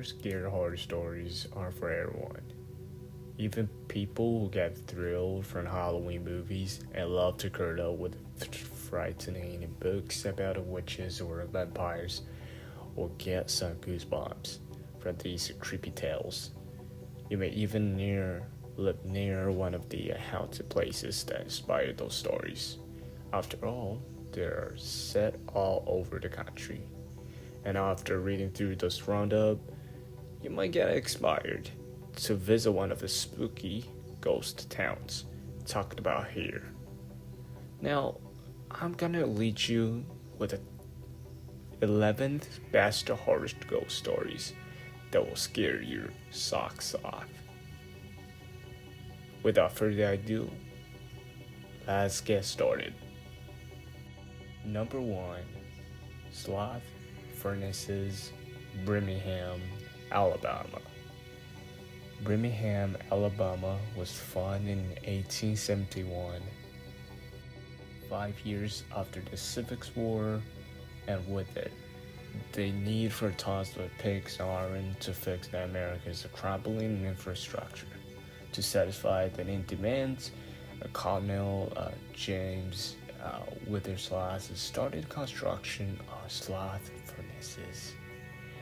scary horror stories are for everyone. Even people who get thrilled from Halloween movies and love to curl up with frightening books about witches or vampires will get some goosebumps from these creepy tales. You may even live near one of the haunted places that inspired those stories. After all, they're set all over the country. And after reading through this roundup, you might get inspired to visit one of the spooky ghost towns talked about here. Now, I'm gonna lead you with the 11th best horror ghost stories that will scare your socks off. Without further ado, let's get started. Number 1, Sloth Furnaces, Birmingham, Alabama. Birmingham, Alabama was founded in 1871, 5 years after the Civil War, and with it, the need for tons of pigs and iron to fix America's crumbling infrastructure. To satisfy the demands, Colonel James Withersloth started construction of sloth furnaces.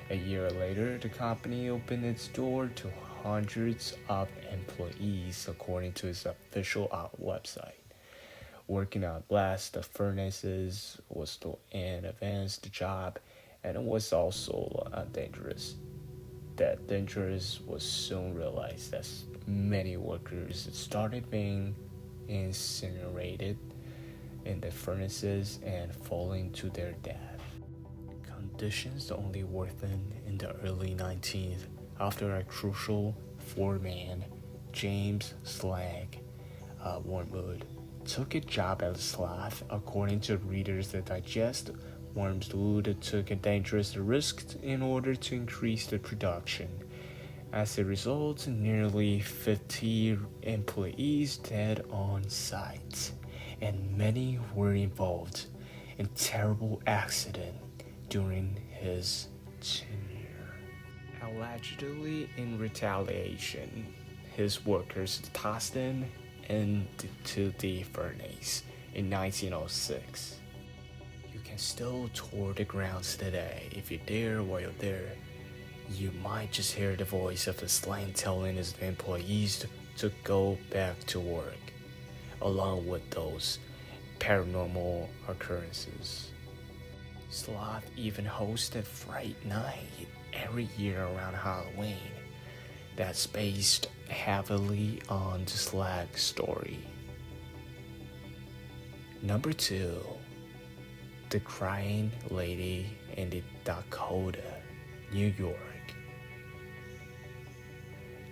A year later, the company opened its door to hundreds of employees, according to its official website. Working on blast furnaces was still an advanced job, and it was also dangerous. That dangerous was soon realized as many workers started being incinerated in the furnaces and falling to their death. Conditions only worsened in the early 19th after a crucial foreman, James Slag Wormwood, took a job as a sloth. According to Reader's Digest, Wormwood took a dangerous risk in order to increase the production. As a result, nearly 50 employees died on site, and many were involved in terrible accident during his tenure. Allegedly, in retaliation, his workers tossed him into the furnace in 1906. You can still tour the grounds today. If you're there while you're there, you might just hear the voice of the slang telling his employees to go back to work, along with those paranormal occurrences. Sloth even hosted Fright Night every year around Halloween. That's based heavily on the Slag story. Number 2, The Crying Lady in the Dakota, New York.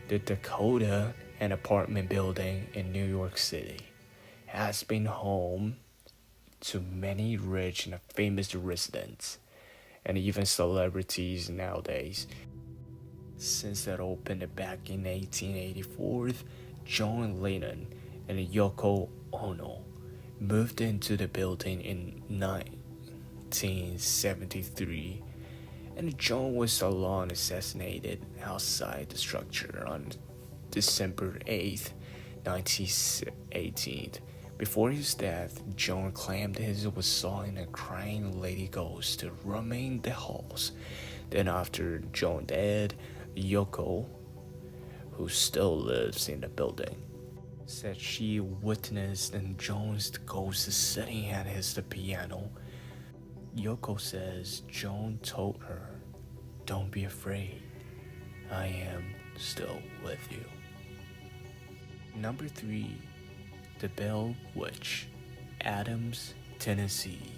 The Dakota, an apartment building in New York City, has been home to many rich and famous residents, and even celebrities nowadays. Since it opened back in 1884, John Lennon and Yoko Ono moved into the building in 1973, and John was alone assassinated outside the structure on December 8, 1918. Before his death, John claimed he was saw a crying lady ghost roaming the halls. Then after John died, Yoko, who still lives in the building, said she witnessed John's ghost sitting at his piano. Yoko says John told her, "Don't be afraid, I am still with you." Number 3, The Bell Witch, Adams, Tennessee.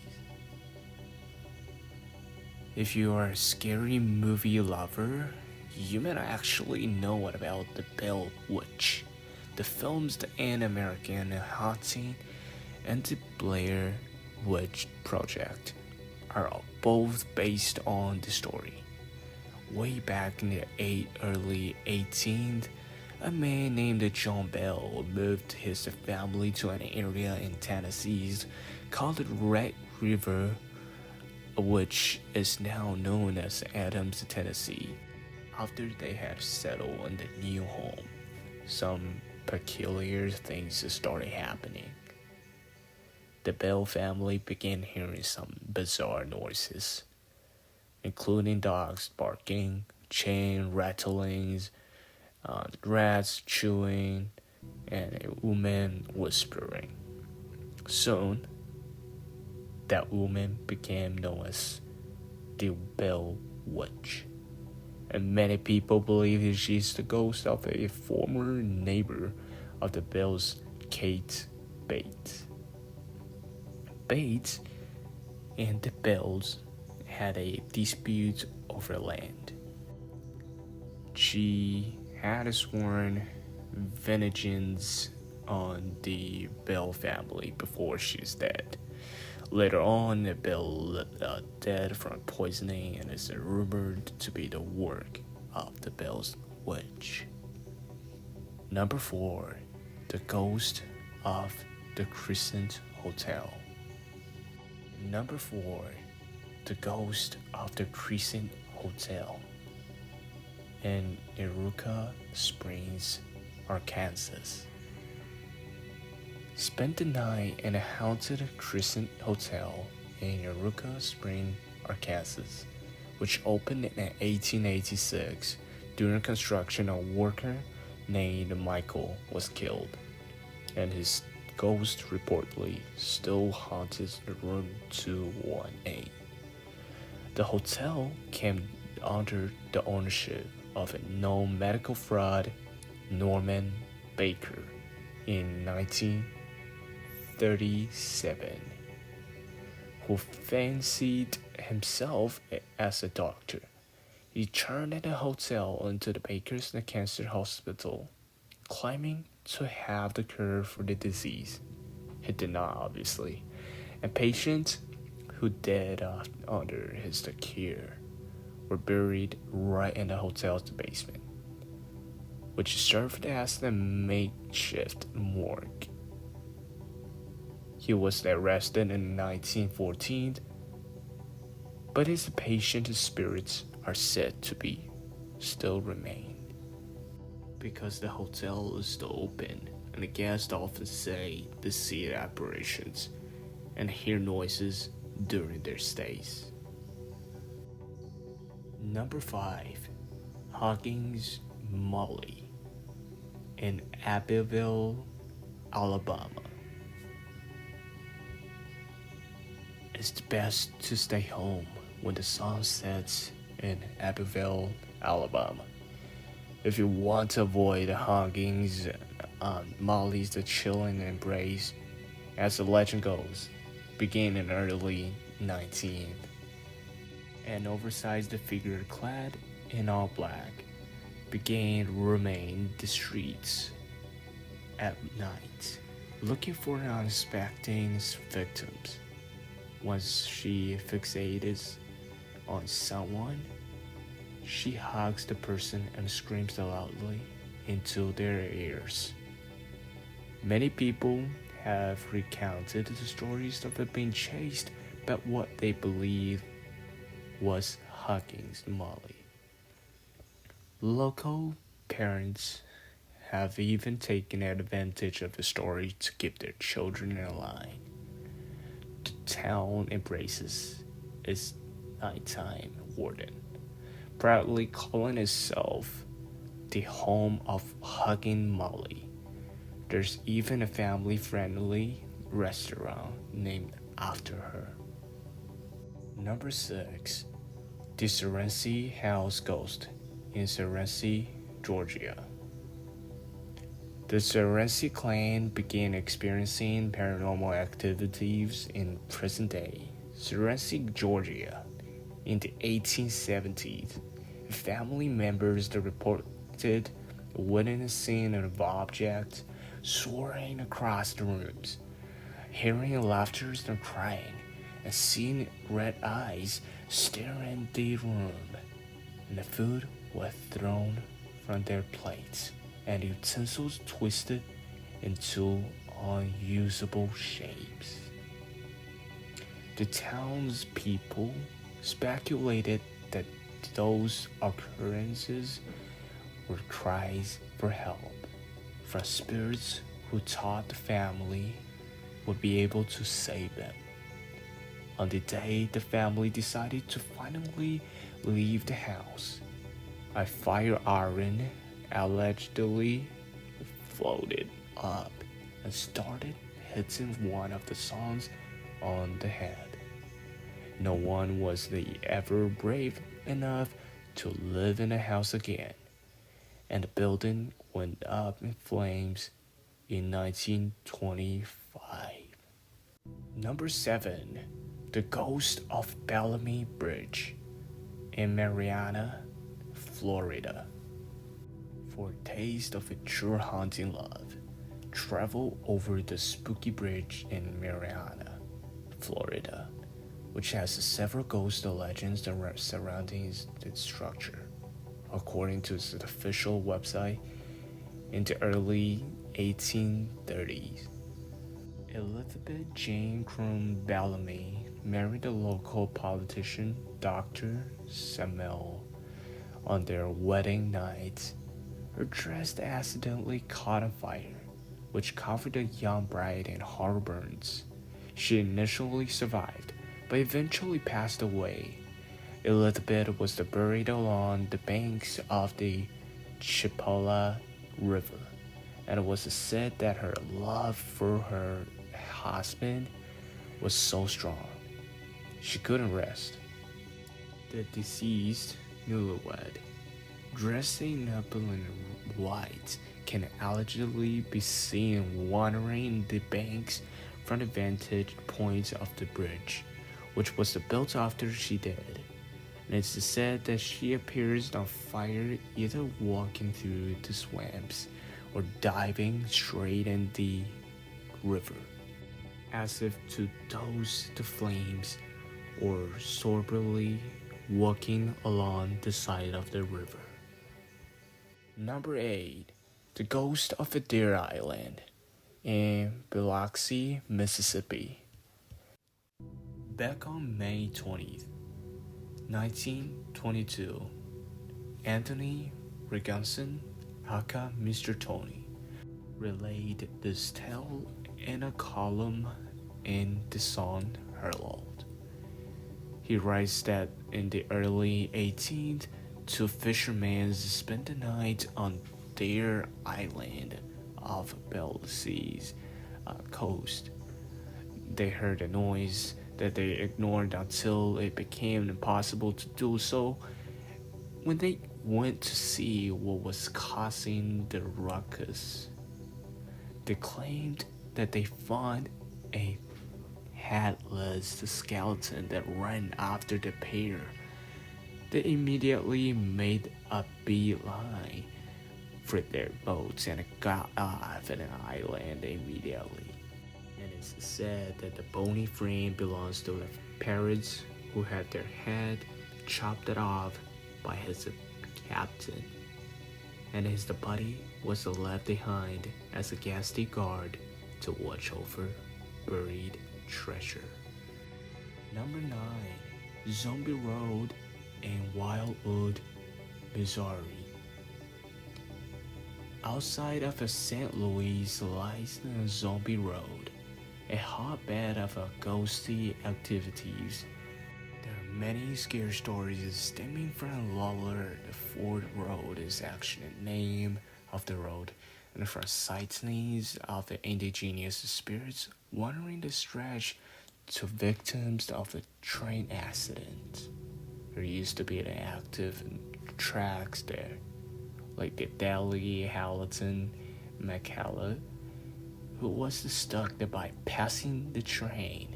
If you are a scary movie lover, you may not actually know about The Bell Witch. The films The American Haunting and The Blair Witch Project are both based on the story. Way back in the early 18th, a man named John Bell moved his family to an area in Tennessee called Red River, which is now known as Adams, Tennessee. after they had settled in the new home, some peculiar things started happening. The Bell family began hearing some bizarre noises, including dogs barking, chain rattlings, rats chewing, and a woman whispering. Soon, that woman became known as the Bell Witch, and many people believe she's the ghost of a former neighbor of the Bells, Kate Bates. Bates and the Bells had a dispute over land. She had sworn vengeance on the Bell family before she's dead. Later on, Bell died from poisoning and is rumored to be the work of the Bell's witch. Number 4. The Ghost of the Crescent Hotel. Number 4. The Ghost of the Crescent Hotel. In Iroquois Springs, Arkansas. Spent the night in a haunted Crescent Hotel in Iroquois Springs, Arkansas, which opened in 1886. During construction, a worker named Michael was killed, and his ghost reportedly still haunts room 218. The hotel came under the ownership of a known medical fraud, Norman Baker, in 1937, who fancied himself as a doctor. He turned the hotel into the Baker's Cancer Hospital, claiming to have the cure for the disease. He did not, obviously, and patients who died under his care were buried right in the hotel's basement, which served as the makeshift morgue. He was arrested in 1914, but his patient spirits are said to be still remain. Because the hotel is still open, and the guests often say they see apparitions and hear noises during their stays. Number 5. Huggins Molly in Abbeville, Alabama. It's best to stay home when the sun sets in Abbeville, Alabama. If you want to avoid Huggins Molly's the chilling embrace, as the legend goes, began in early 19th. An oversized figure clad in all black began roaming the streets at night, looking for unsuspecting victims. Once she fixates on someone, she hugs the person and screams loudly into their ears. Many people have recounted the stories of it being chased by what they believe was Huggins Molly. Local parents have even taken advantage of the story to keep their children in line. The town embraces its nighttime warden, proudly calling itself the home of Huggins Molly. There's even a family-friendly restaurant named after her. Number 6. The Serency House Ghost in Serency, Georgia. The Serency clan began experiencing paranormal activities in present-day Serency, Georgia. In the 1870s, family members reported witnessing an object soaring across the rooms, hearing laughter and crying, and seeing red eyes staring the room, and the food was thrown from their plates, and utensils twisted into unusable shapes. The townspeople speculated that those occurrences were cries for help from spirits who thought the family would be able to save them. On the day the family decided to finally leave the house, a fire iron allegedly floated up and started hitting one of the sons on the head. No one was ever brave enough to live in the house again, and the building went up in flames in 1925. Number 7. The Ghost of Bellamy Bridge in Marianna, Florida. For a taste of a true haunting love, travel over the spooky bridge in Marianna, Florida, which has several ghost legends surrounding its structure. According to its official website, in the early 1830s, Elizabeth Jane Crum Bellamy married a local politician, Dr. Samuel. On their wedding night, her dress accidentally caught on fire, which covered the young bride in horror burns. She initially survived, but eventually passed away. Elizabeth was buried along the banks of the Chippewa River, and it was said that her love for her husband was so strong she couldn't rest. The deceased newlywed, dressed in white, can allegedly be seen wandering the banks from the vantage point of the bridge, which was built after she died. And it's said that she appears on fire, either walking through the swamps or diving straight in the river, as if to douse the flames, or soberly walking along the side of the river. Number 8. The Ghost of Deer Island in Biloxi, Mississippi. Back on May 20th, 1922, Anthony Reganson, aka Mr. Tony, relayed this tale in a column in the Sun Herald. He writes that in the early 18th, two fishermen spent the night on Deer Island off Biloxi's coast. They heard a noise that they ignored until it became impossible to do so. When they went to see what was causing the ruckus, they claimed that they found a headless skeleton that ran after the pair. They immediately made a beeline for their boats and got off an island immediately. And it's said that the bony frame belongs to the parrots who had their head chopped off by his captain, and his body was left behind as a ghastly guard to watch over buried treasure. Number 9. Zombie Road in Wildwood, Missouri. Outside of St. Louis lies the Zombie Road, a hotbed of ghostly activities. There are many scary stories stemming from Lawler. The Ford Road is actually the name of the road, and from sightings of the indigenous spirits wandering the stretch to victims of a train accident. There used to be an active tracks there, like the Delhi Hamilton McCalla, who was stuck there by passing the train.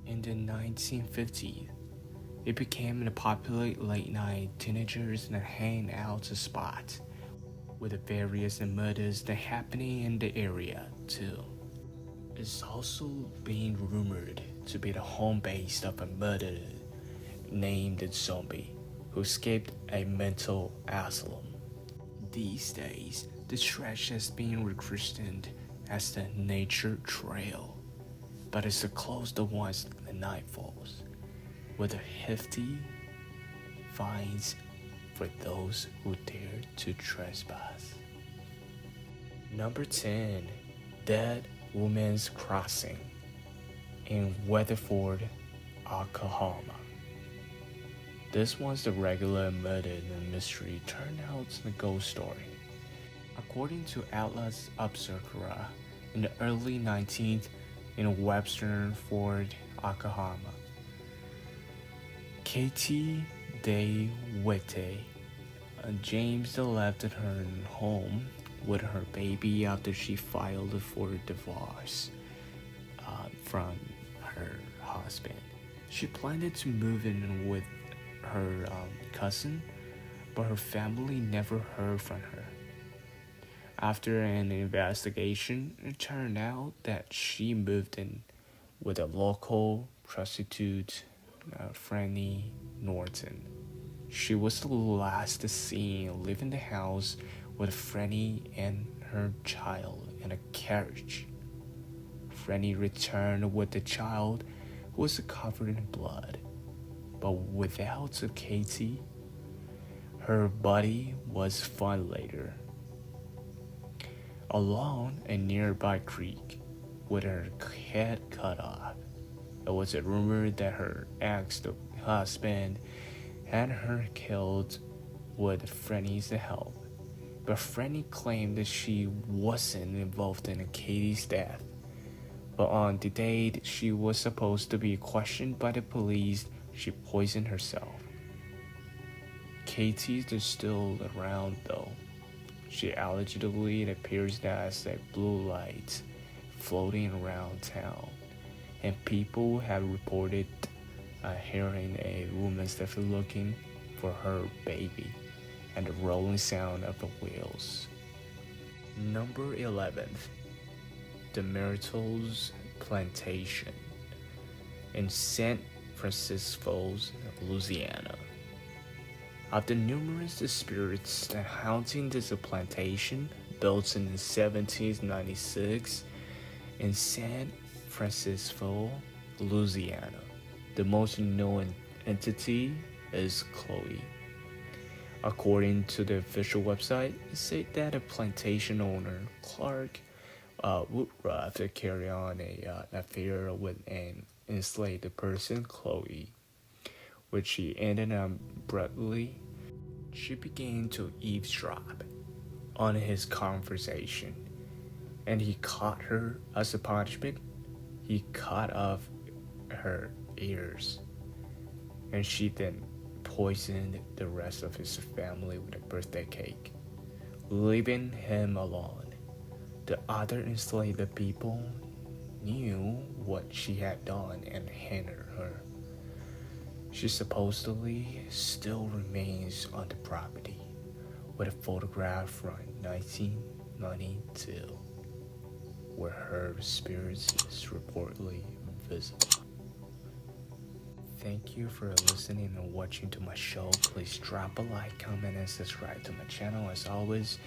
In the 1950s, it became a popular late-night teenagers and hangout spot, with the various murders that happening in the area too. It's also being rumored to be the home base of a murderer named Zombie, who escaped a mental asylum. These days, the stretch has been rechristened as the Nature Trail, but it's closed once the night falls, with a hefty fines for those who dare to trespass. Number 10. Dead Woman's Crossing in Weatherford, Oklahoma. This once the regular murder and mystery turned out a ghost story. According to Atlas Obscura, in the early 19th in Webster Ford, Oklahoma, Katie Day Witte, James left her home with her baby after she filed for divorce from her husband. She planned to move in with her cousin, but her family never heard from her. After an investigation, it turned out that she moved in with a local prostitute, Franny Norton. She was the last seen leaving the house with Franny and her child in a carriage. Franny returned with the child, who was covered in blood, but without Katie. Her body was found later, along a nearby creek, with her head cut off. It was a rumor that her ex-husband had her killed with Franny's help, but Franny claimed that she wasn't involved in Katie's death. But on the date she was supposed to be questioned by the police, she poisoned herself. Katie is still around though. She allegedly appears as a blue light floating around town, and people have reported hearing a woman definitely looking for her baby and the rolling sound of the wheels. Number 11. The Myrtles Plantation in St. Francisco, Louisiana. After numerous spirits haunting this plantation, built in 1796 in San Francisco, Louisiana, the most known entity is Chloe. According to the official website, it said that a plantation owner, Clark Woodruff, carried on an affair with an enslaved person, Chloe, which she ended abruptly. She began to eavesdrop on his conversation, and he caught her. As a punishment, he cut off her ears, and she then poisoned the rest of his family with a birthday cake, leaving him alone. The other enslaved people knew what she had done and hated her. She supposedly still remains on the property, with a photograph from 1992 where her spirit is reportedly visible. Thank you for listening and watching to my show. Please drop a like, comment, and subscribe to my channel. As always,